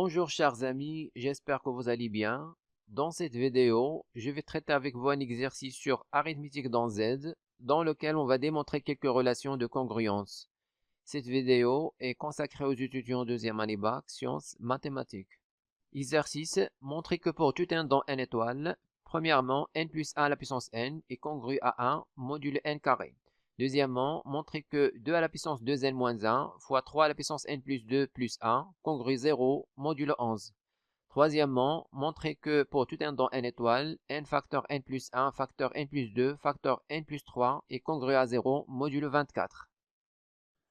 Bonjour chers amis, j'espère que vous allez bien. Dans cette vidéo, je vais traiter avec vous un exercice sur arithmétique dans Z, dans lequel on va démontrer quelques relations de congruence. Cette vidéo est consacrée aux étudiants deuxième année bac, sciences, mathématiques. Exercice, montrer que pour tout n dans n étoiles, premièrement, n plus 1 à la puissance n est congru à 1 modulo n carré. Deuxièmement, montrer que 2 à la puissance 2n moins 1 fois 3 à la puissance n plus 2 plus 1 congru 0 modulo 11. Troisièmement, montrer que pour tout n dans n étoiles, n facteur n plus 1 facteur n plus 2 facteur n plus 3 est congru à 0 modulo 24.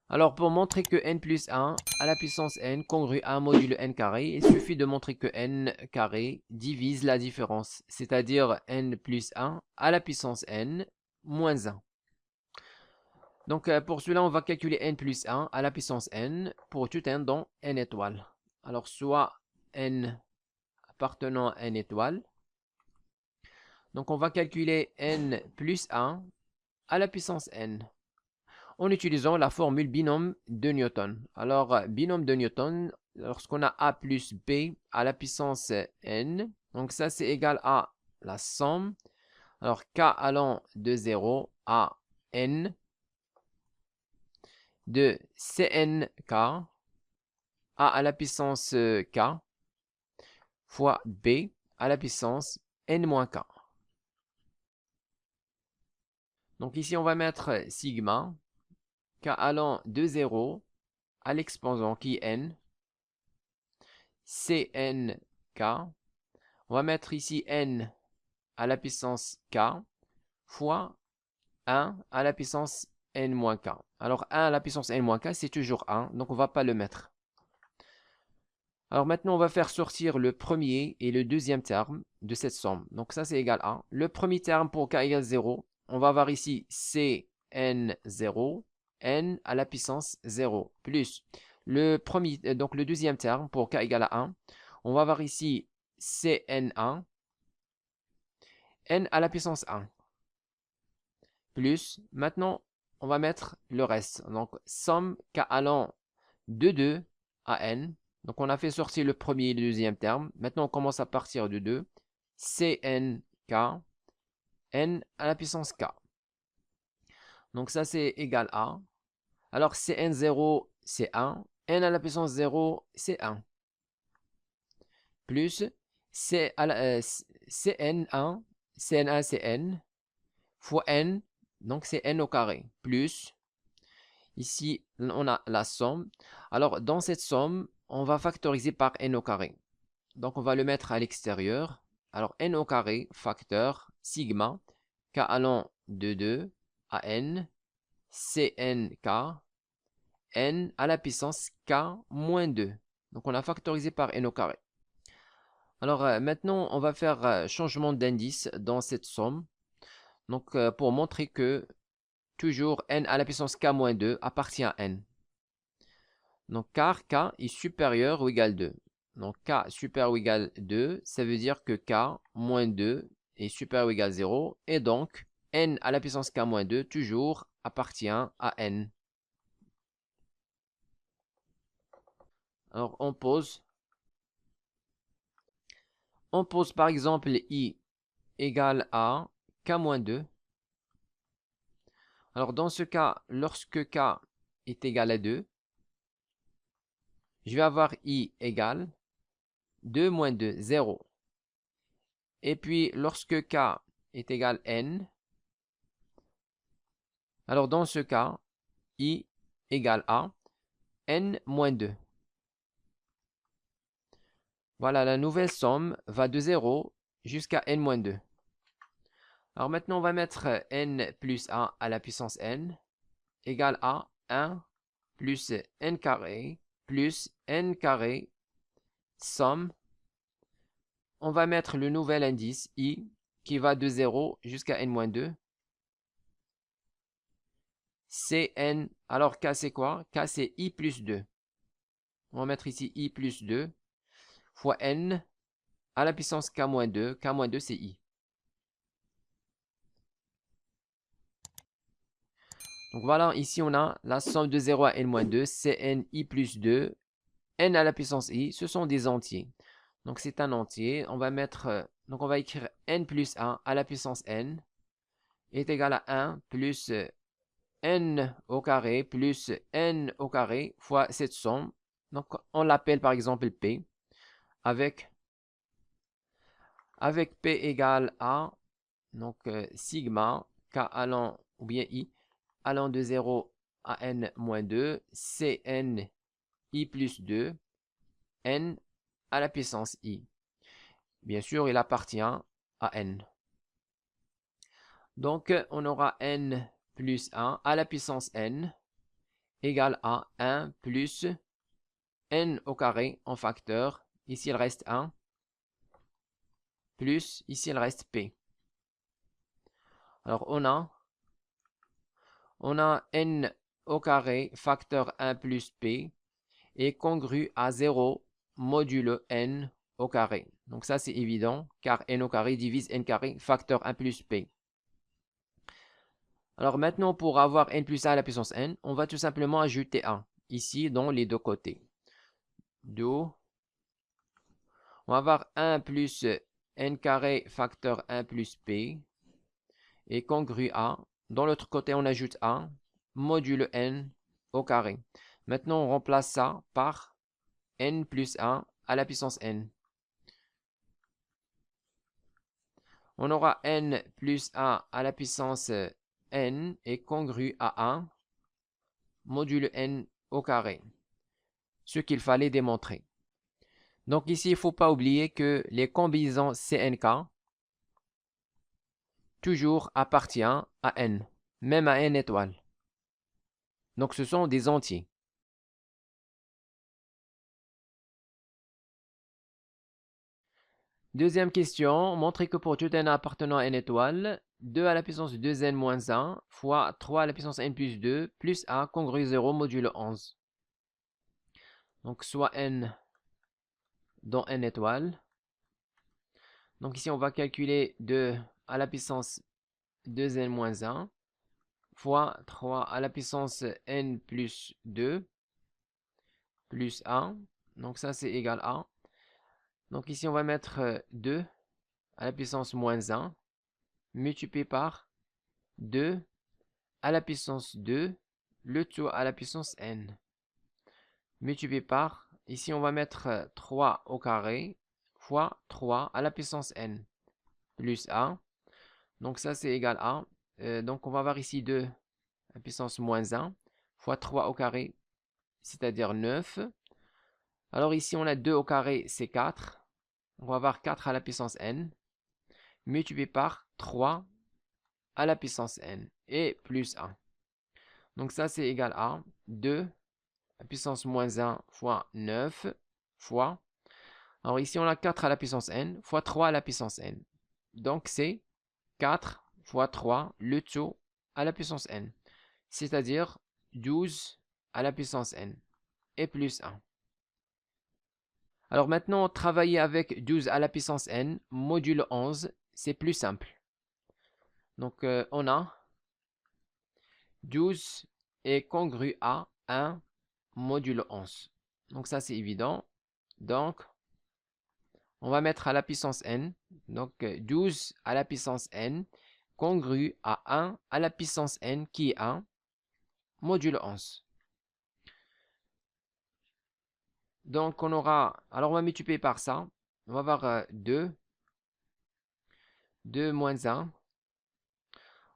Alors, pour montrer que n plus 1 à la puissance n congru à 1 modulo n carré, il suffit de montrer que n carré divise la différence, c'est-à-dire n plus 1 à la puissance n moins 1. Donc, pour cela, on va calculer n plus 1 à la puissance n pour tout n dans n étoiles. Alors, soit n appartenant à n étoiles. Donc, on va calculer n plus 1 à la puissance n en utilisant la formule binôme de Newton. Alors, binôme de Newton, lorsqu'on a a plus b à la puissance n, donc ça c'est égal à la somme. Alors, k allant de 0 à n de cnk, a à la puissance k, fois b à la puissance n-k. Donc ici, on va mettre sigma, k allant de 0 à l'exposant qui est n, cnk. On va mettre ici n à la puissance k fois 1 à la puissance n-k. Alors 1 à la puissance n-k, c'est toujours 1, donc on ne va pas le mettre. Alors maintenant, on va faire sortir le premier et le deuxième terme de cette somme. Donc ça, c'est égal à le premier terme pour k égale 0. On va avoir ici cn0, n à la puissance 0, plus le deuxième terme pour k égale à 1. On va avoir ici cn1, n à la puissance 1, plus, maintenant, on va mettre le reste. Donc, somme k allant de 2 à n. Donc, on a fait sortir le premier et le deuxième terme. Maintenant, on commence à partir de 2. Cnk, n à la puissance k. Donc, ça, c'est égal à. Alors, Cn0, c'est 1. N à la puissance 0, c'est 1. Plus Cn1, Cn1, c'est n, fois n, donc c'est n au carré, plus, ici, on a la somme. Alors, dans cette somme, on va factoriser par n au carré. Donc, on va le mettre à l'extérieur. Alors, n au carré, facteur, sigma, k allant de 2 à n, cnk, n à la puissance k moins 2. Donc, on a factorisé par n au carré. Alors, maintenant, on va faire changement d'indice dans cette somme. Donc, pour montrer que toujours n à la puissance k moins 2 appartient à n. Donc, car k est supérieur ou égal 2. Donc, k supérieur ou égal 2, ça veut dire que k moins 2 est supérieur ou égal 0. Et donc, n à la puissance k moins 2 toujours appartient à n. Alors, on pose. On pose par exemple i égale à k moins 2. Alors, dans ce cas, lorsque k est égal à 2, je vais avoir i égale 2 moins 2, 0. Et puis, lorsque k est égal à n, alors dans ce cas, i égale à n moins 2. Voilà, la nouvelle somme va de 0 jusqu'à n moins 2. Alors maintenant, on va mettre n plus 1 à la puissance n égale à 1 plus n carré plus n carré, somme. On va mettre le nouvel indice i qui va de 0 jusqu'à n moins 2. Cn, alors k c'est quoi? K c'est i plus 2. On va mettre ici i plus 2 fois n à la puissance k moins 2. K moins 2 c'est i. Donc voilà, ici on a la somme de 0 à n moins 2, Cn i plus 2 n à la puissance i, ce sont des entiers. Donc c'est un entier. On va mettre, donc on va écrire n plus 1 à la puissance n est égal à 1 plus n au carré plus n au carré fois cette somme. Donc on l'appelle par exemple P avec P égale à donc sigma k allant ou bien i allant de 0 à n moins 2 cn i plus 2 n à la puissance i. Bien sûr, il appartient à n. Donc on aura n plus 1 à la puissance n égale à 1 plus n au carré en facteur. Ici il reste 1 plus ici il reste p. Alors on a n au carré facteur 1 plus p est congru à 0 modulo n au carré. Donc ça c'est évident car n au carré divise n carré facteur 1 plus p. Alors maintenant pour avoir n plus 1 à la puissance n, on va tout simplement ajouter 1 ici dans les deux côtés. D'où on va avoir 1 plus n carré facteur 1 plus p est congru à, dans l'autre côté on ajoute 1 modulo n au carré. Maintenant on remplace ça par n plus 1 à la puissance n. On aura n plus 1 à la puissance n est congru à 1 modulo n au carré. Ce qu'il fallait démontrer. Donc ici, il ne faut pas oublier que les combinaisons CNK toujours appartient à n, même à n étoile. Donc ce sont des entiers. Deuxième question, montrez que pour tout n appartenant à n étoile, 2 à la puissance 2n moins 1 fois 3 à la puissance n plus 2 plus a congru 0 modulo 11. Donc soit n dans n étoile. Donc ici, on va calculer 2 à la puissance 2n moins 1 fois 3 à la puissance n plus 2 plus 1. Donc ça, c'est égal à. Donc ici, on va mettre 2 à la puissance moins 1 multiplié par 2 à la puissance 2, le tout à la puissance n. Multiplié par, ici, on va mettre 3 au carré fois 3 à la puissance n plus 1. Donc ça, c'est égal à. Donc on va avoir ici 2 à la puissance moins 1 fois 3 au carré, c'est-à-dire 9. Alors ici, on a 2 au carré, c'est 4. On va avoir 4 à la puissance n, multiplié par 3 à la puissance n, et plus 1. Donc ça, c'est égal à 2 à la puissance moins 1 fois 9 fois. Alors ici, on a 4 à la puissance n fois 3 à la puissance n. Donc c'est 4 fois 3, le tout à la puissance n, c'est-à-dire 12 à la puissance n, et plus 1. Alors maintenant, travailler avec 12 à la puissance n, modulo 11, c'est plus simple. Donc on a 12 est congru à 1 modulo 11. Donc ça c'est évident. Donc on va mettre à la puissance n. Donc 12 à la puissance n congru à 1 à la puissance n qui est 1 modulo 11. Donc on aura, alors on va multiplier par ça. On va avoir 2 moins 1.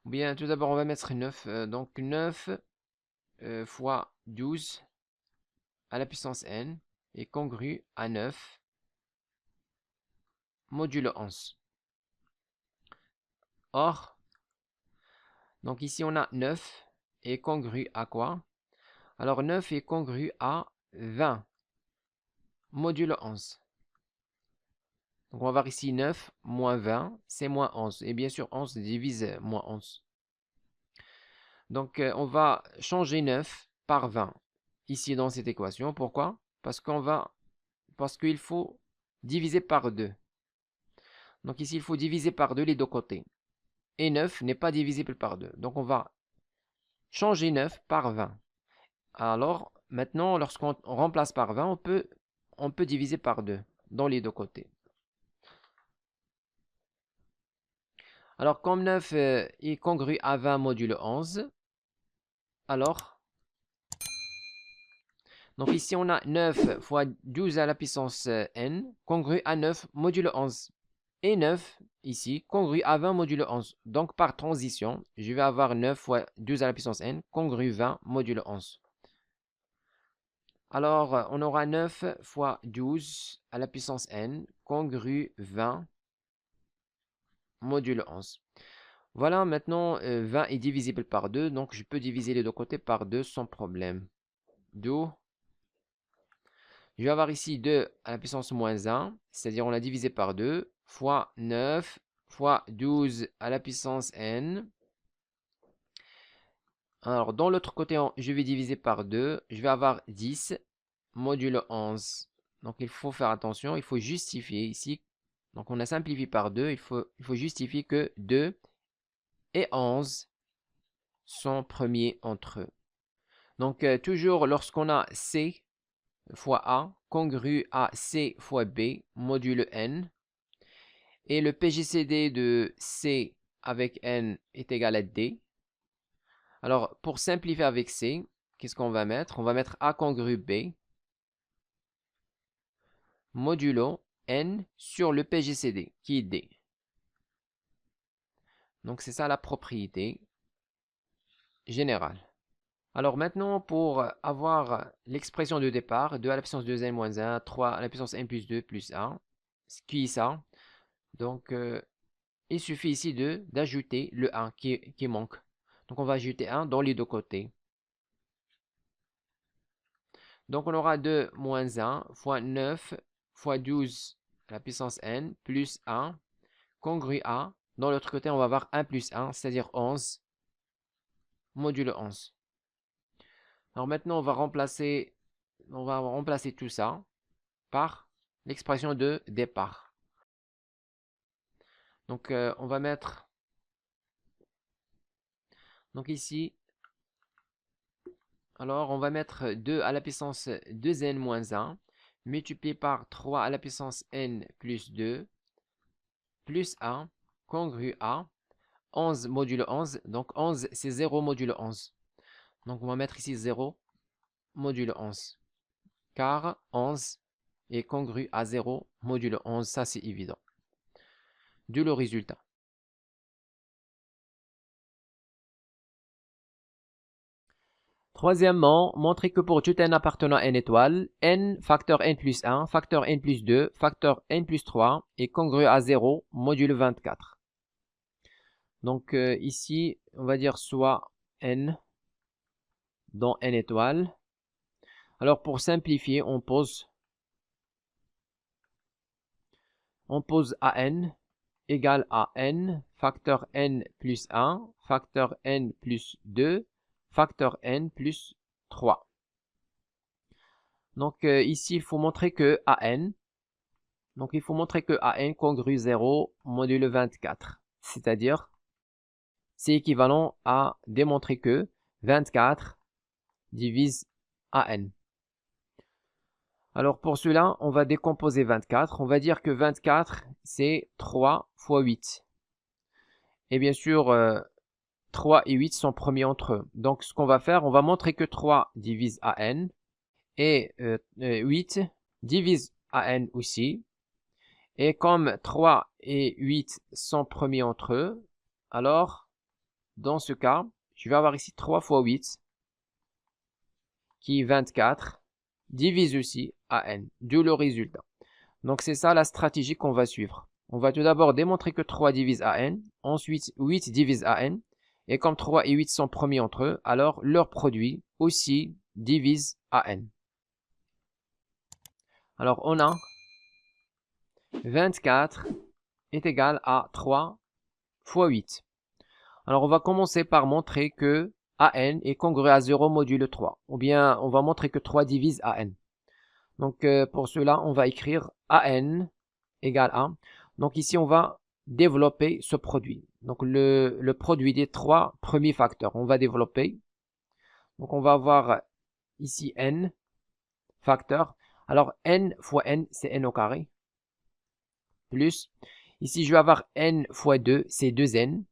Ou bien tout d'abord on va mettre 9. Donc 9 fois 12 à la puissance n est congru à 9 modulo 11. Or, donc ici on a 9 est congru à quoi? Alors 9 est congru à 20 modulo 11. Donc on va voir ici 9 moins 20, c'est moins 11. Et bien sûr 11 divise moins 11. Donc on va changer 9 par 20 ici dans cette équation. Pourquoi? Parce qu'il faut diviser par 2. Donc ici il faut diviser par 2 les deux côtés. Et 9 n'est pas divisible par 2. Donc on va changer 9 par 20. Alors Maintenant, lorsqu'on remplace par 20, on peut diviser par 2 dans les deux côtés. Alors, comme 9 est congru à 20 modulo 11, alors, donc ici on a 9 fois 12 à la puissance n, congru à 9 modulo 11. Et 9, ici, congru à 20 modulo 11. Donc, par transition, je vais avoir 9 fois 12 à la puissance n, congru 20 modulo 11. Alors, on aura 9 fois 12 à la puissance n, congru 20 modulo 11. Voilà, maintenant, 20 est divisible par 2, donc je peux diviser les deux côtés par 2 sans problème. D'où, je vais avoir ici 2 à la puissance moins 1, c'est-à-dire on a divisé par 2, fois 9 fois 12 à la puissance n. Alors, dans l'autre côté, je vais diviser par 2, je vais avoir 10 modulo 11. Donc, il faut faire attention, il faut justifier ici. Donc, on a simplifié par 2, il faut justifier que 2 et 11 sont premiers entre eux. Donc, toujours lorsqu'on a C fois A, congru à C fois B, modulo N, et le PGCD de C avec N est égal à D. Alors, pour simplifier avec C, qu'est-ce qu'on va mettre? On va mettre A congru B, modulo N sur le PGCD, qui est D. Donc, c'est ça la propriété générale. Alors maintenant, pour avoir l'expression de départ, 2 à la puissance 2n moins 1, 3 à la puissance n plus 2 plus 1, ce qui est ça. Donc, il suffit ici d'ajouter le 1 qui manque. Donc, on va ajouter 1 dans les deux côtés. Donc, on aura 2 moins 1 fois 9 fois 12 à la puissance n plus 1, congru à. Dans l'autre côté, on va avoir 1 plus 1, c'est-à-dire 11, modulo 11. Alors maintenant, on va remplacer tout ça par l'expression de départ. Donc, on va mettre, donc ici, alors on va mettre 2 à la puissance 2n moins 1, multiplié par 3 à la puissance n plus 2, plus 1, congru à 11 modulo 11. Donc 11, c'est 0 modulo 11. Donc on va mettre ici 0 modulo 11. Car 11 est congru à 0 modulo 11, ça c'est évident. D'où le résultat. Troisièmement, montrer que pour tout n appartenant à n étoile, n facteur n plus 1, facteur n plus 2, facteur n plus 3 est congru à 0 modulo 24. Donc ici, on va dire soit n dans n étoile. Alors pour simplifier, on pose an égale à n facteur n plus 1, facteur n plus 2, facteur n plus 3. Donc ici, il faut montrer que an, donc il faut montrer que an congru 0 modulo 24. C'est-à-dire, c'est équivalent à démontrer que 24 divise an. Alors pour cela, on va décomposer 24. On va dire que 24, c'est 3 fois 8. Et bien sûr, 3 et 8 sont premiers entre eux. Donc ce qu'on va faire, on va montrer que 3 divise an et 8 divise an aussi. Et comme 3 et 8 sont premiers entre eux, alors dans ce cas, je vais avoir ici 3 fois 8 qui est 24 divise aussi an, d'où le résultat. Donc c'est ça la stratégie qu'on va suivre. On va tout d'abord démontrer que 3 divise an, ensuite 8 divise an, et comme 3 et 8 sont premiers entre eux, alors leur produit aussi divise an. Alors on a 24 est égal à 3 fois 8. Alors on va commencer par montrer que an est congru à 0 modulo 3, ou bien on va montrer que 3 divise an. Donc pour cela, on va écrire an égale à. Donc ici, on va développer ce produit. Donc le produit des 3 premiers facteurs, on va développer. Donc on va avoir ici n, facteur. Alors n fois n, c'est n au carré. Plus, ici je vais avoir n fois 2, c'est 2n.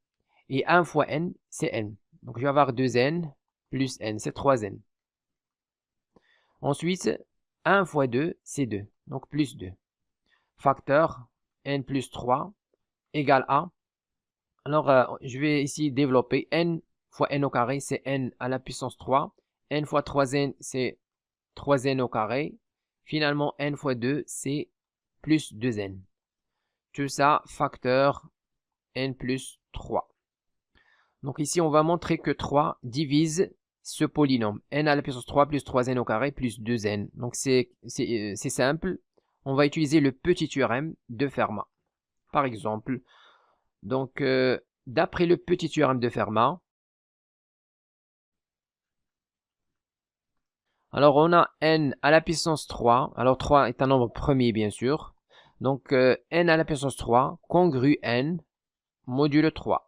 Et 1 fois n, c'est n. Donc je vais avoir 2n plus n, c'est 3n. Ensuite, 1 fois 2, c'est 2. Donc plus 2. Facteur n plus 3 égale à. Alors, je vais ici développer n fois n au carré, c'est n à la puissance 3. N fois 3n, c'est 3n au carré. Finalement, n fois 2, c'est plus 2n. Tout ça, facteur n plus 3. Donc ici, on va montrer que 3 divise ce polynôme. N à la puissance 3 plus 3n au carré plus 2n. Donc c'est simple. On va utiliser le petit théorème de Fermat. Par exemple, donc d'après le petit théorème de Fermat, alors on a n à la puissance 3. Alors 3 est un nombre premier, bien sûr. Donc n à la puissance 3 congrue n modulo 3.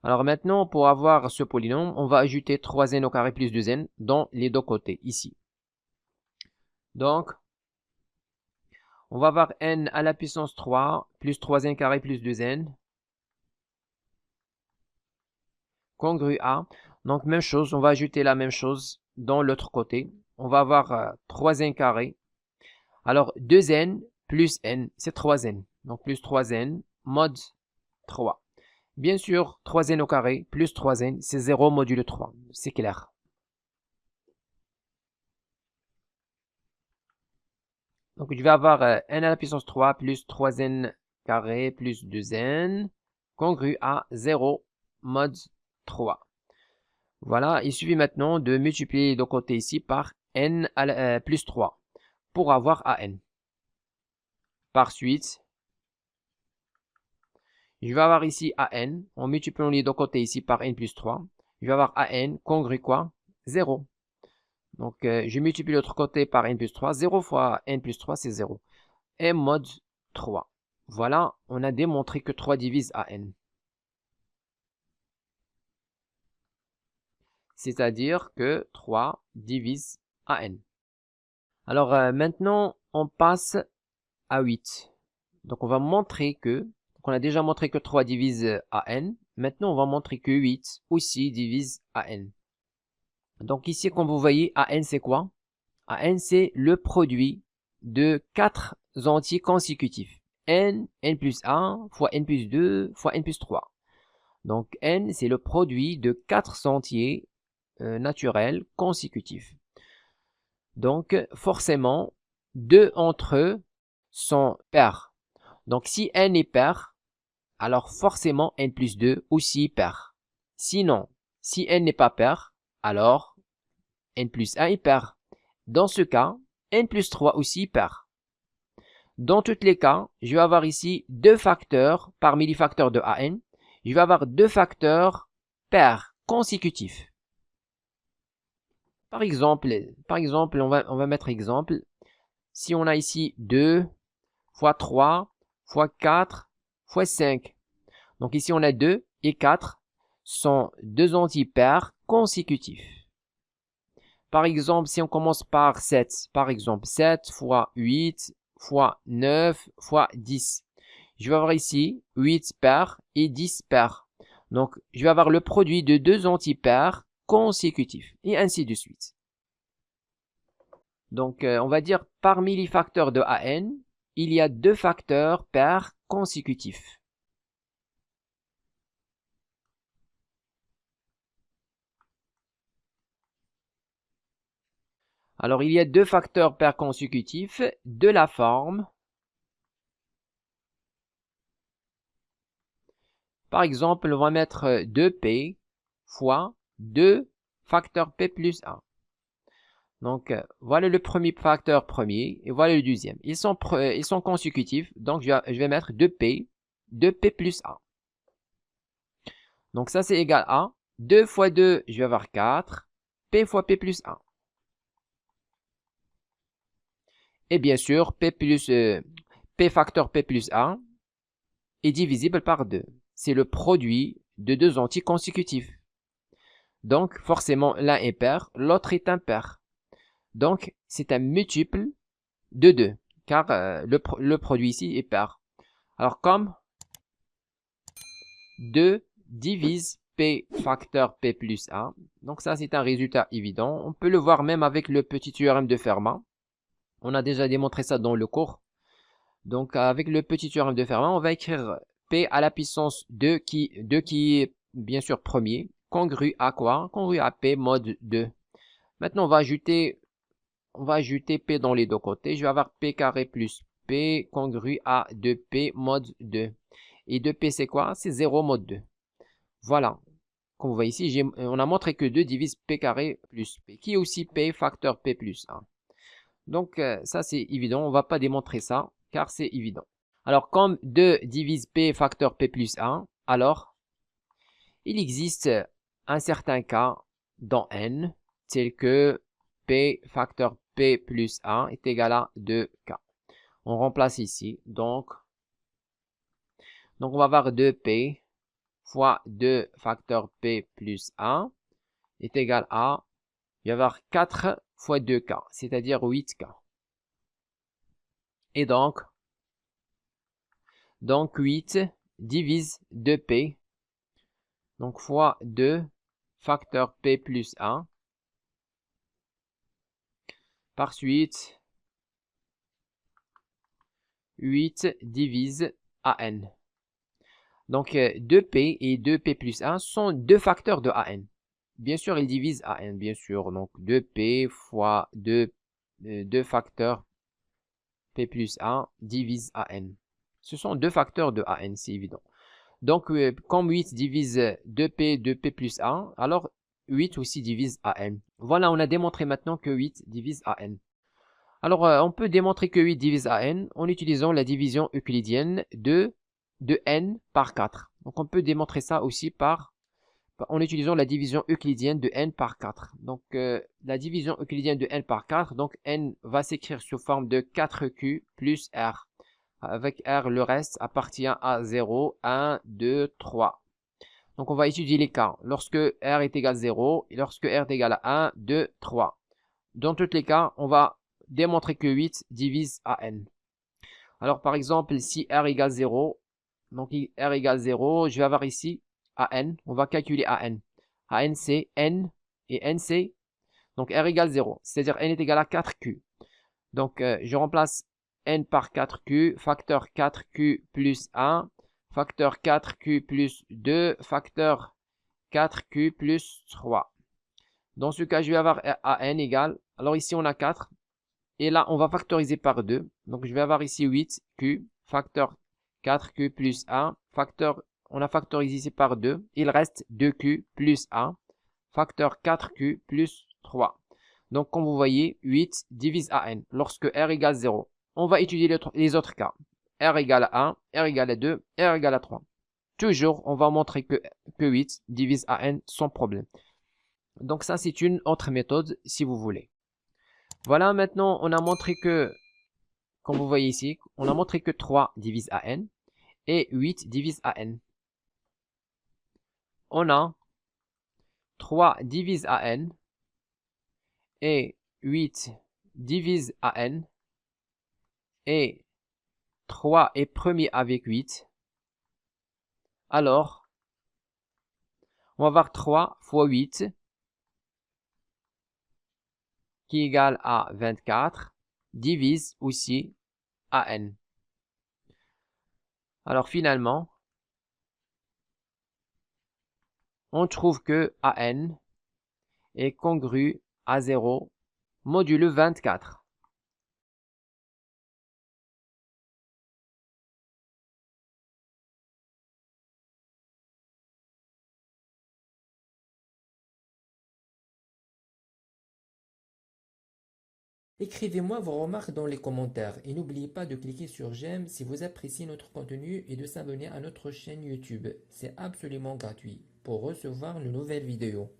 Alors maintenant, pour avoir ce polynôme, on va ajouter 3n au carré plus 2n dans les deux côtés, ici. Donc, on va avoir n à la puissance 3 plus 3n carré plus 2n congrue à. Donc, même chose, on va ajouter la même chose dans l'autre côté. On va avoir 3n carré. Alors, 2n plus n, c'est 3n. Donc, plus 3n mod 3. Bien sûr, 3n au carré plus 3n, c'est 0 modulo 3. C'est clair. Donc, je vais avoir n à la puissance 3 plus 3n carré plus 2n congru à 0 mod 3. Voilà, il suffit maintenant de multiplier les deux côtés ici par n plus 3 pour avoir an. Par suite, je vais avoir ici an, en multipliant les deux côtés ici par n plus 3, je vais avoir an congru quoi? 0. Donc, je multiplie l'autre côté par n plus 3. 0 fois n plus 3, c'est 0. M mod 3. Voilà, on a démontré que 3 divise an. C'est-à-dire que 3 divise an. Alors, maintenant, on passe à 8. Donc, on va montrer que, on a déjà montré que 3 divise an. Maintenant, on va montrer que 8 aussi divise an. Donc ici, comme vous voyez, an c'est quoi? An c'est le produit de 4 entiers consécutifs. N plus 1 fois n plus 2 fois n plus 3. Donc n c'est le produit de 4 entiers naturels consécutifs. Donc forcément, 2 entre eux sont pairs. Donc si n est pair, alors forcément n plus 2 aussi pair. Sinon, si n n'est pas pair, alors n plus 1 est pair. Dans ce cas, n plus 3 aussi pair. Dans tous les cas, je vais avoir ici deux facteurs parmi les facteurs de an. Je vais avoir deux facteurs pairs consécutifs. Par exemple, on va mettre exemple. Si on a ici 2 fois 3 fois 4 fois 5. Donc ici on a 2 et 4 sont deux entiers pairs consécutifs. Par exemple, si on commence par 7, par exemple 7 fois 8 fois 9 fois 10. Je vais avoir ici 8 pairs et 10 pairs. Donc, je vais avoir le produit de deux antipairs consécutifs et ainsi de suite. Donc, on va dire parmi les facteurs de an, il y a deux facteurs pairs consécutifs. Alors, il y a deux facteurs pairs consécutifs de la forme. Par exemple, on va mettre 2p fois 2 facteur p plus 1. Donc, voilà le premier facteur premier et voilà le deuxième. Ils sont consécutifs, donc je vais mettre 2p plus 1. Donc, ça, c'est égal à 2 fois 2, je vais avoir 4, p fois p plus 1. Et bien sûr, p facteur p plus 1 est divisible par 2. C'est le produit de deux entiers consécutifs. Donc, forcément, l'un est pair, l'autre est impair. Donc, c'est un multiple de 2, car le produit ici est pair. Alors, comme 2 divise P facteur P plus 1, donc ça, c'est un résultat évident. On peut le voir même avec le petit théorème de Fermat. On a déjà démontré ça dans le cours. Donc, avec le petit théorème de Fermat, on va écrire P à la puissance 2 qui est bien sûr premier, congru à quoi? Congru à P mod 2. Maintenant, on va ajouter P dans les deux côtés. Je vais avoir P carré plus P congru à 2P mod 2. Et 2P, c'est quoi? C'est 0 mod 2. Voilà. Comme vous voyez ici, on a montré que 2 divise P carré plus P, qui est aussi P facteur P plus 1. Donc, ça, c'est évident. On ne va pas démontrer ça, car c'est évident. Alors, comme 2 divise P facteur P plus 1, alors, il existe un certain cas dans N, tel que P facteur P plus 1 est égal à 2K. On remplace ici. Donc on va avoir 2P fois 2 facteur P plus 1 est égal à, il va y avoir 4 fois 2K, c'est-à-dire 8K. Et donc 8 divise 2P, donc fois 2 facteur P plus 1, par suite 8 divise AN. Donc 2P et 2P plus 1 sont deux facteurs de AN. Bien sûr, ils divisent AN, bien sûr. Donc 2P fois 2 facteurs P plus 1 divise AN. Ce sont deux facteurs de AN, c'est évident. Donc comme 8 divise 2P, 2P plus 1, alors 8 aussi divise AN. Voilà, on a démontré maintenant que 8 divise AN. Alors on peut démontrer que 8 divise AN en utilisant la division euclidienne de n par 4. Donc on peut démontrer ça aussi en utilisant la division euclidienne de n par 4. Donc la division euclidienne de n par 4, donc n va s'écrire sous forme de 4q plus r. Avec r, le reste appartient à 0, 1, 2, 3. Donc on va étudier les cas lorsque r est égal à 0 et lorsque r est égal à 1, 2, 3. Dans tous les cas, on va démontrer que 8 divise AN. Alors par exemple, si r égale 0, donc r égale 0, je vais avoir ici AN, on va calculer AN. AN c'est N et N c'est, donc r égale 0, c'est-à-dire N est égal à 4Q. Donc je remplace N par 4Q, facteur 4Q plus 1, facteur 4Q plus 2, facteur 4Q plus 3. Dans ce cas, je vais avoir AN égale, alors ici on a 4, et là on va factoriser par 2, donc je vais avoir ici 8Q, facteur 4Q plus 1, facteur, on a factorisé ici par 2, il reste 2Q plus 1, facteur 4Q plus 3. Donc comme vous voyez, 8 divise AN lorsque R égale 0. On va étudier les autres cas. R égale à 1, R égale à 2, R égale à 3. Toujours, on va montrer que 8 divise AN sans problème. Donc ça, c'est une autre méthode si vous voulez. Voilà, maintenant, on a montré que, comme vous voyez ici, on a montré que 3 divise AN et 8 divise AN. On a 3 divise AN et 8 divise AN et 3 est premier avec 8. Alors, on va avoir 3 fois 8 qui est égal à 24 divise aussi AN. Alors finalement, on trouve que AN est congru à 0 modulo 24. Écrivez-moi vos remarques dans les commentaires et n'oubliez pas de cliquer sur j'aime si vous appréciez notre contenu et de s'abonner à notre chaîne YouTube. C'est absolument gratuit pour recevoir de nouvelles vidéos.